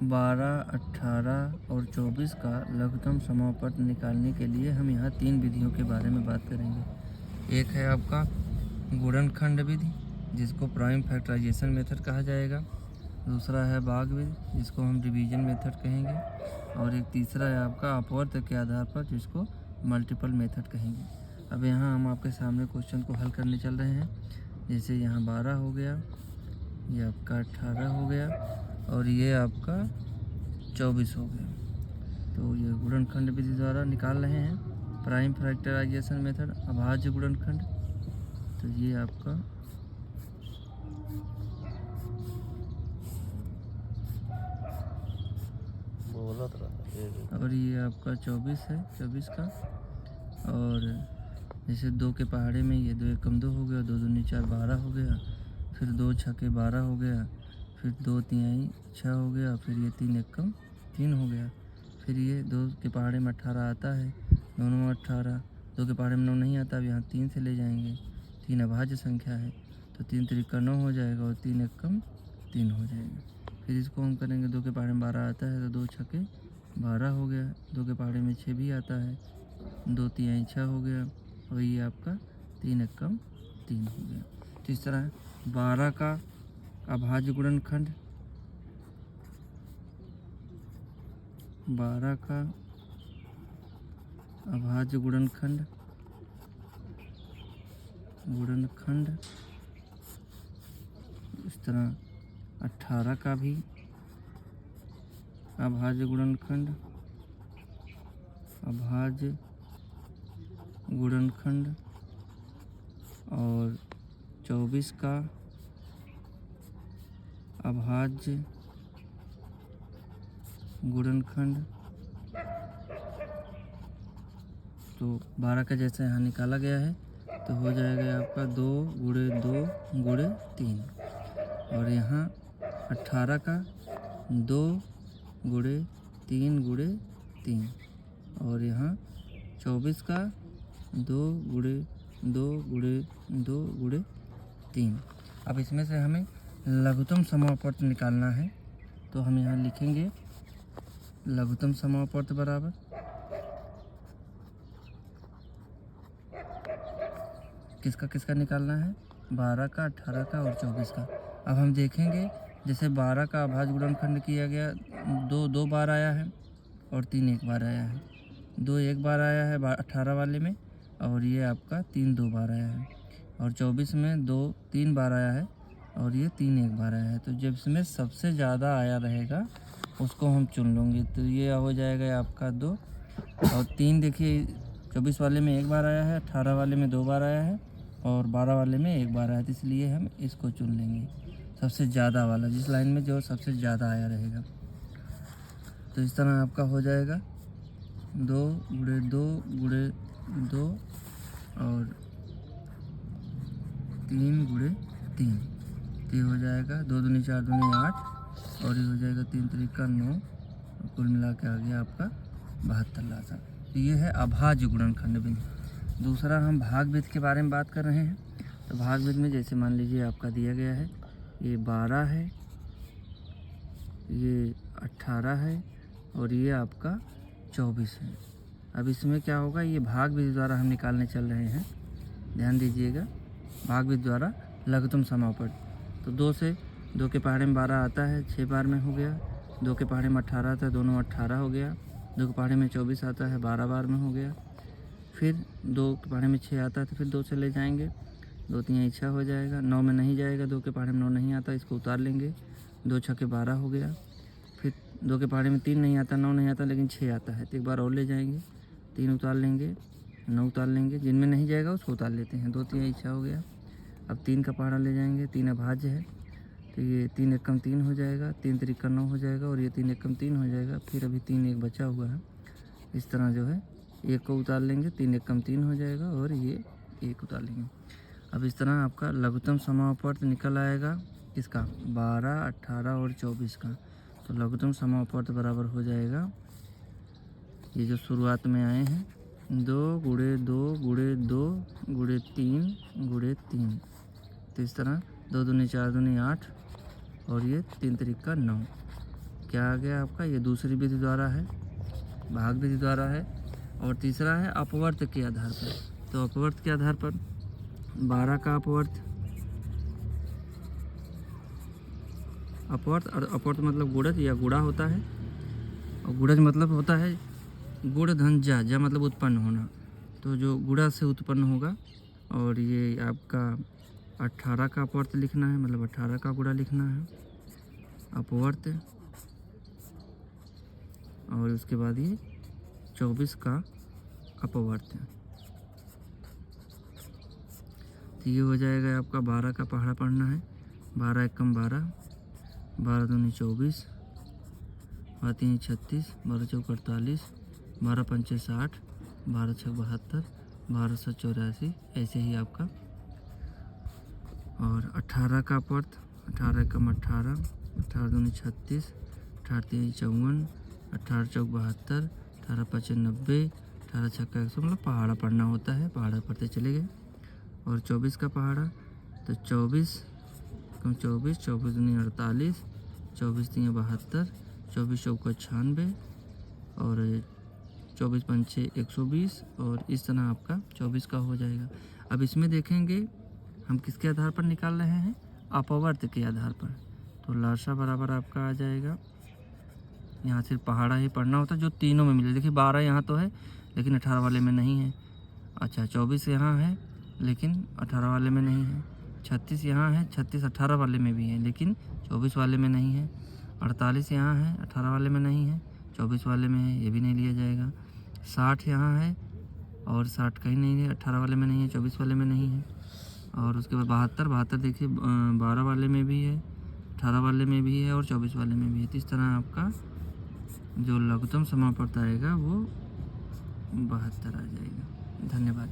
12, 18 और 24 का लघुत्तम समापवर्त निकालने के लिए हम यहाँ 3 विधियों के बारे में बात करेंगे। एक है आपका गुणनखंड विधि, जिसको प्राइम फैक्टराइजेशन मेथड कहा जाएगा। दूसरा है भाग विधि, जिसको हम डिवीजन मेथड कहेंगे। और एक तीसरा है आपका अपवर्त के आधार पर, जिसको मल्टीपल मेथड कहेंगे। अब यहाँ हम आपके सामने क्वेश्चन को हल करने चल रहे हैं। जैसे यहाँ 12 हो गया, ये आपका 18 हो गया और ये आपका 24 हो गया। तो ये गुणनखंड विधि द्वारा निकाल रहे हैं, प्राइम फैक्टराइजेशन मेथड, अभाज्य गुणनखंड। तो ये आपका और ये आपका 24 है, 24 का। और जैसे 2 के पहाड़े में ये 2 एकम 2 हो गया, 2 दूनी 4, 12 हो गया। फिर 2 छक्के 12 हो गया, फिर 2 तिहाई 6 हो गया, फिर ये 3 एकम 3 हो गया। फिर ये 2 के पहाड़े में 18 आता है, दोनों में 18। 2 के पहाड़े में 9 नहीं आता, अब यहाँ 3 से ले जाएंगे। 3 अभाज्य संख्या है, तो 3 त्रिका 9 हो जाएगा और 3 एकम 3 हो जाएगा। फिर इसको हम करेंगे, 2 के पहाड़े में 12 आता है, तो 2 छक्के 12 हो गया। 2 के पहाड़े में 6 भी आता है, 2 तिहाई 6 हो गया और ये आपका 3 एकम 3 हो गया। तो इस तरह 12 का अभाज्य गुणनखंड, 12 का अभाज्य गुणनखंड इस तरह 18 का भी अभाज्य गुणनखंड और 24 का अभाज्य गुणनखंड। तो 12 का जैसे यहाँ निकाला गया है, तो हो जाएगा आपका 2 गुणे 2 गुणे 3। और यहाँ 18 का 2 गुणे 3 गुणे 3। और यहाँ 24 का 2 गुणे 2 गुणे 2 गुणे 3। अब इसमें से हमें लघुत्तम समापवर्त निकालना है, तो हम यहाँ लिखेंगे लघुत्तम समापवर्त बराबर किसका निकालना है, 12 का, 18 का और 24 का। अब हम देखेंगे, जैसे 12 का अभाज्य गुणनखंड किया गया, 2 बार आया है और 3 एक बार आया है। 2 एक बार आया है 18 वाले में, और ये आपका 3 2 बार आया है। और 24 में 2 3 बार आया है और ये 3 एक बार आया है। तो जब इसमें सबसे ज़्यादा आया रहेगा उसको हम चुन लेंगे। तो ये हो जाएगा आपका 2 और 3। देखिए 24 वाले में 1 बार आया है, 18 वाले में 2 बार आया है और 12 वाले में 1 बार आया है। तो इसलिए हम इसको चुन लेंगे, सबसे ज़्यादा वाला, जिस लाइन में जो सबसे ज़्यादा आया रहेगा। तो इस तरह आपका हो जाएगा 2 गुणे 2 गुणे 2 और 3 गुणे 3। तो ये हो जाएगा 2 दूनी 4 दूनी 8 और ये हो जाएगा 3 त्रिका 9। कुल मिला के आ गया आपका 72 लासा। तो ये है अभाज्य गुणनखंड विधि। दूसरा हम भाग विधि के बारे में बात कर रहे हैं। तो भाग विधि में जैसे मान लीजिए आपका दिया गया है, ये 12 है, ये 18 है और ये आपका 24 है। अब इसमें क्या होगा, ये भाग विधि द्वारा हम निकालने चल रहे हैं, ध्यान दीजिएगा। भाग विधि द्वारा लघुत्तम समापवर्त। तो 2 के पहाड़े में 12 आता है, 6 बार में हो गया। 2 के पहाड़े में 18 आता है, दोनों 18 हो गया। 2 के पहाड़े में 24 आता है, 12 बार में हो गया। फिर 2 के पहाड़े में 6 आता है, तो फिर 2 से ले जाएंगे, 2 तिहाई 6 हो जाएगा। 9 में नहीं जाएगा, 2 के पहाड़े में 9 नहीं आता, इसको उतार लेंगे। 2 छक्के 12 हो गया। फिर 2 के पहाड़े में 3 नहीं आता, 9 नहीं आता, लेकिन 6 आता है, तो एक बार और ले जाएंगे, 3 उतार लेंगे, 9 उतार लेंगे, जिनमें नहीं जाएगा उसको उतार लेते हैं। 2 तिहाई 6 हो गया। अब 3 का पहाड़ा ले जाएंगे, 3 अभाज्य है, तो ये 3 एकम 3 हो जाएगा, 3 त्रिका 9 हो जाएगा और ये 3 एकम 3 हो जाएगा। फिर अभी 3 एक बचा हुआ है, इस तरह जो है 1 को उतार लेंगे, 3 एकम 3 हो जाएगा और ये 1 उतार लेंगे। अब इस तरह आपका लघुत्तम समापवर्त निकल आएगा किसका, 12, 18 और 24 का। तो लघुत्तम समापवर्त बराबर हो जाएगा, ये जो शुरुआत में आए हैं, 2 गुणे 2 गुणे 2 गुणे 3 गुणे 3। तो इस तरह 2 दूनी 4 दूनी 8 और ये 3 त्रिका 9। क्या आ गया आपका, ये दूसरी विधि द्वारा है, भाग विधि द्वारा है। और तीसरा है अपवर्त के आधार पर। तो अपवर्त के आधार पर 12 का अपवर्त और अपवर्त मतलब गुणज या गुणा होता है, और गुणज मतलब होता है गुण धन जा मतलब उत्पन्न होना। तो जो गुणा से उत्पन्न होगा, और ये आपका 18 का अपवर्त लिखना है, मतलब 18 का गुणा लिखना है अपवर्त, और उसके बाद ये 24 का अपवर्त। तो ये हो जाएगा आपका 12 का पहाड़ा पढ़ना है, 12 एकम 12, 12 दूनी 24, 12 तीन 36, 12 चौक 48, 12 पंचे 60, 12 छः 72, 12 सौ 84, ऐसे ही आपका। और 18 का अपवर्त, 18 एकम 18, 18 दूनी 36, 18 तीन 54, 18 चौक 72, 18 पचे 90, 18 छक्का 100, मतलब पहाड़ा पढ़ना होता है, पहाड़ा पढ़ते चले गए। और 24 का पहाड़ा, तो 24 कम 24, 24 दूनी 48, 24 तीन 72, 24 चौका 96, और 24 पंचे 120, और इस तरह आपका 24 का हो जाएगा। अब इसमें देखेंगे हम किसके आधार पर निकाल रहे हैं, अपवर्त के आधार पर। तो लाशा बराबर आपका आ जाएगा, यहाँ सिर्फ पहाड़ा ही पढ़ना होता है जो तीनों में मिले। देखिए 12 यहाँ तो है लेकिन 18 वाले में नहीं है। अच्छा 24 यहाँ है लेकिन 18 वाले में नहीं है। 36 यहाँ है, 36 18 वाले में भी है लेकिन 24 वाले में नहीं है। 48 यहाँ है, 18 वाले में नहीं है, 24 वाले में है, ये भी नहीं लिया जाएगा। 60 यहाँ है और 60 कहीं नहीं है, 18 वाले में नहीं है, 24 वाले में नहीं है। और उसके बाद 72 देखिए 12 वाले में भी है, 18 वाले में भी है और 24 वाले में भी है। तो इस तरह आपका जो लघुत्तम समापवर्त आएगा वो 72 आ जाएगा। धन्यवाद।